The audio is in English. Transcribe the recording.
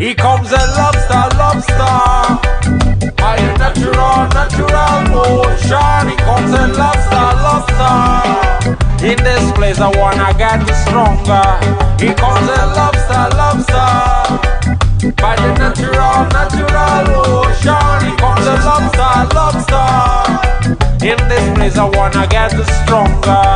Here comes a lobster, lobster. By the natural ocean. Here comes a lobster, lobster. In this place I wanna get stronger. Here comes a lobster, lobster. By the natural ocean. Here comes a lobster, lobster. In this place I wanna get stronger.